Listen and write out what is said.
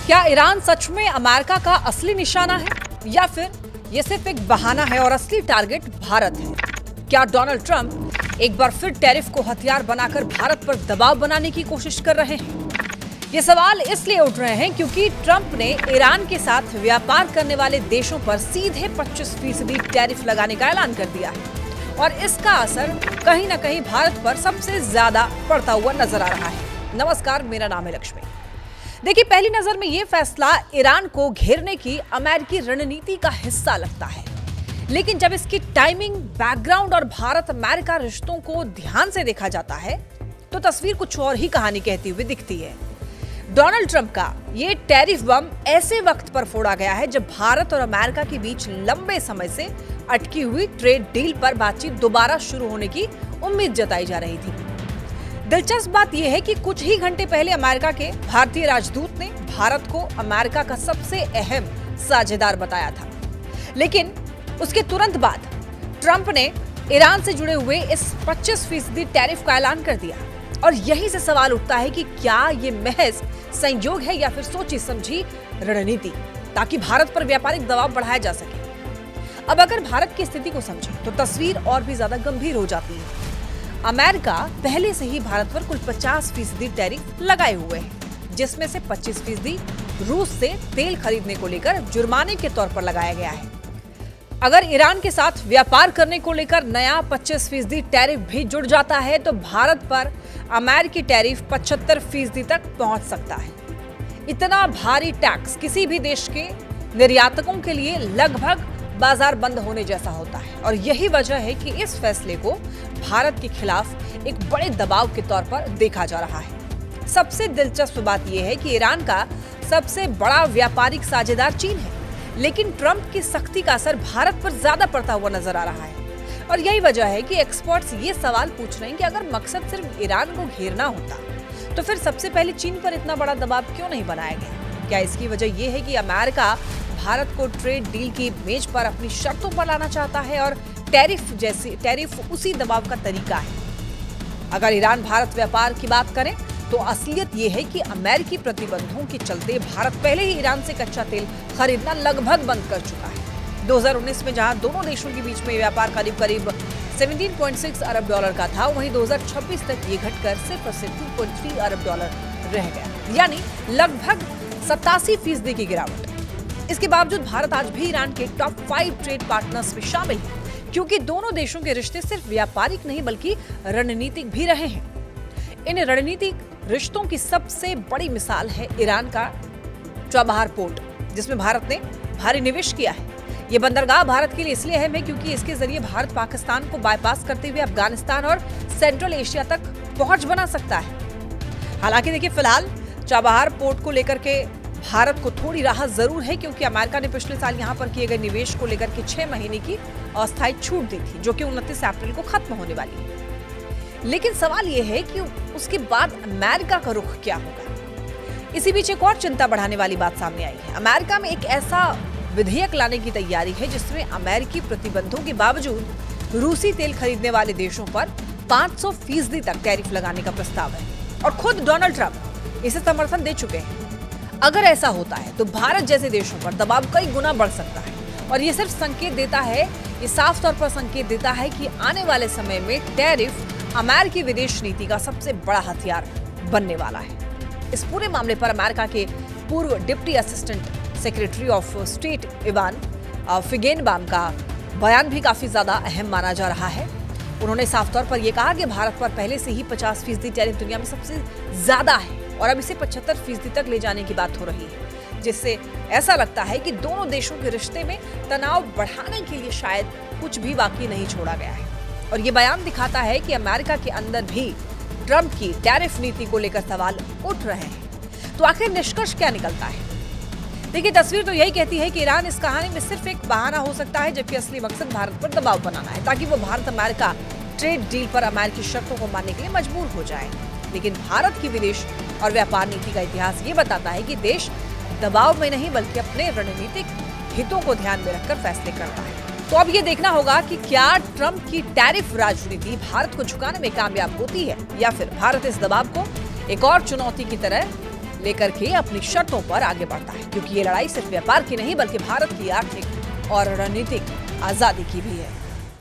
क्या ईरान सच में अमेरिका का असली निशाना है या फिर ये सिर्फ एक बहाना है और असली टारगेट भारत है? क्या डोनाल्ड ट्रंप एक बार फिर टैरिफ को हथियार बनाकर भारत पर दबाव बनाने की कोशिश कर रहे हैं? ये सवाल इसलिए उठ रहे हैं क्योंकि ट्रंप ने ईरान के साथ व्यापार करने वाले देशों पर सीधे 25% टैरिफ लगाने का ऐलान कर दिया है और इसका असर कहीं ना कहीं भारत पर सबसे ज्यादा पड़ता हुआ नजर आ रहा है। नमस्कार, मेरा नाम है लक्ष्मी। देखिए, पहली नजर में यह फैसला ईरान को घेरने की अमेरिकी रणनीति का हिस्सा लगता है, लेकिन जब इसकी टाइमिंग, बैकग्राउंड और भारत अमेरिका रिश्तों को ध्यान से देखा जाता है तो तस्वीर कुछ और ही कहानी कहती हुई दिखती है। डोनाल्ड ट्रंप का ये टैरिफ बम ऐसे वक्त पर फोड़ा गया है जब भारत और अमेरिका के बीच लंबे समय से अटकी हुई ट्रेड डील पर बातचीत दोबारा शुरू होने की उम्मीद जताई जा रही थी। दिलचस्प बात यह है कि कुछ ही घंटे पहले अमेरिका के भारतीय राजदूत ने भारत को अमेरिका का सबसे अहम साझेदार बताया था, लेकिन उसके तुरंत बाद ट्रंप ने ईरान से जुड़े हुए इस 25% टैरिफ का ऐलान कर दिया और यहीं से सवाल उठता है कि क्या ये महज संयोग है या फिर सोची समझी रणनीति ताकि भारत पर व्यापारिक दबाव बढ़ाया जा सके। अब अगर भारत की स्थिति को समझें तो तस्वीर और भी ज्यादा गंभीर हो जाती है। अमेरिका पहले से ही भारत पर कुल 50% टैरिफ लगाए हुए है, जिसमें से 25% रूस से तेल खरीदने को लेकर जुर्माने के तौर पर लगाया गया है। अगर ईरान के साथ व्यापार करने को लेकर नया 25% टैरिफ भी जुड़ जाता है तो भारत पर अमेरिकी टैरिफ 75% तक पहुंच सकता है। इतना भारी टैक्स किसी भी देश के निर्यातकों के लिए लगभग बाजार बंद होने जैसा होता है और यही वजह है कि इस फैसले को भारत के खिलाफ एक बड़े दबाव के तौर पर देखा जा रहा है। सबसे दिलचस्प बात यह है कि ईरान का सबसे बड़ा व्यापारिक साझेदार चीन है, लेकिन ट्रंप की सख्ती का असर भारत पर ज्यादा पड़ता हुआ नजर आ रहा है और यही वजह है कि एक्सपर्ट्स ये सवाल पूछ रहे हैं कि अगर मकसद सिर्फ ईरान को घेरना होता तो फिर सबसे पहले चीन पर इतना बड़ा दबाव क्यों नहीं बनाया गया? क्या इसकी वजह यह है कि अमेरिका भारत को ट्रेड डील की मेज पर अपनी शर्तों पर लाना चाहता है और टैरिफ उसी दबाव का तरीका है? अगर ईरान भारत व्यापार की बात करें तो असलियत यह है कि अमेरिकी प्रतिबंधों के चलते भारत पहले ही ईरान से कच्चा तेल खरीदना लगभग बंद कर चुका है। 2019 में जहां दोनों देशों के बीच में व्यापार करीब 17.6 अरब डॉलर का था, वहीं 2026 तक ये घटकर सिर्फ और सिर्फ 2.3 अरब डॉलर रह गया, यानी लगभग 87% की गिरावट। इसके बावजूद भारत आज भी ईरान के टॉप 5 ट्रेड पार्टनर्स में शामिल है, क्योंकि दोनों देशों के रिश्ते सिर्फ व्यापारिक नहीं बल्कि रणनीतिक भी रहे हैं। इन रणनीतिक रिश्तों की सबसे बड़ी मिसाल है ईरान का चाबहार पोर्ट, जिसमें भारत ने भारी निवेश किया है। ये बंदरगाह भारत के लिए इसलिए अहम है क्योंकि इसके जरिए भारत पाकिस्तान को बाईपास करते हुए अफगानिस्तान और सेंट्रल एशिया तक पहुंच बना सकता है। हालांकि देखिए, फिलहाल चाबहार पोर्ट को लेकर के भारत को थोड़ी राहत जरूर है, क्योंकि अमेरिका ने पिछले साल यहां पर किए गए निवेश को लेकर के 6 महीने की अस्थायी छूट दी थी, जो कि 29 अप्रैल को खत्म होने वाली है। लेकिन सवाल यह है कि उसके बाद अमेरिका का रुख क्या होगा? इसी बीच एक और चिंता बढ़ाने वाली बात सामने आई है। अमेरिका में एक ऐसा विधेयक लाने की तैयारी है जिसमें अमेरिकी प्रतिबंधों के बावजूद रूसी तेल खरीदने वाले देशों पर 500% तक टैरिफ लगाने का प्रस्ताव है और खुद डोनाल्ड ट्रंप इसे समर्थन दे चुके हैं। अगर ऐसा होता है तो भारत जैसे देशों पर दबाव कई गुना बढ़ सकता है और ये सिर्फ संकेत देता है, ये साफ तौर पर संकेत देता है कि आने वाले समय में टैरिफ अमेरिकी विदेश नीति का सबसे बड़ा हथियार बनने वाला है। इस पूरे मामले पर अमेरिका के पूर्व deputy assistant secretary of state Evan Feigenbaum का बयान भी काफी ज्यादा अहम माना जा रहा है। उन्होंने साफ तौर पर यह कहा कि भारत पर पहले से ही 50% टैरिफ दुनिया में सबसे ज्यादा है और अब इसे 75% तक ले जाने की बात हो रही है, जिससे ऐसा लगता है कि दोनों देशों के रिश्ते में तनाव बढ़ाने के लिए शायद कुछ भी बाकी नहीं छोड़ा गया है। और ये बयान दिखाता है कि अमेरिका के अंदर भी ट्रंप की टैरिफ नीति को लेकर सवाल उठ रहे हैं। तो आखिर निष्कर्ष क्या निकलता है? देखिए, तस्वीर तो यही कहती है कि ईरान इस कहानी में सिर्फ एक बहाना हो सकता है, जबकि असली मकसद भारत पर दबाव बनाना है ताकि वो भारत अमेरिका ट्रेड डील पर अमेरिकी शर्तों को मानने के लिए मजबूर हो जाए। लेकिन भारत की विदेश और व्यापार नीति का इतिहास ये बताता है कि देश दबाव में नहीं बल्कि अपने रणनीतिक हितों को ध्यान में रखकर फैसले करता है। तो अब ये देखना होगा कि क्या ट्रंप की टैरिफ राजनीति भारत को झुकाने में कामयाब होती है या फिर भारत इस दबाव को एक और चुनौती की तरह लेकर के अपनी शर्तों पर आगे बढ़ता है, क्योंकि ये लड़ाई सिर्फ व्यापार की नहीं बल्कि भारत की आर्थिक और रणनीतिक आजादी की भी है।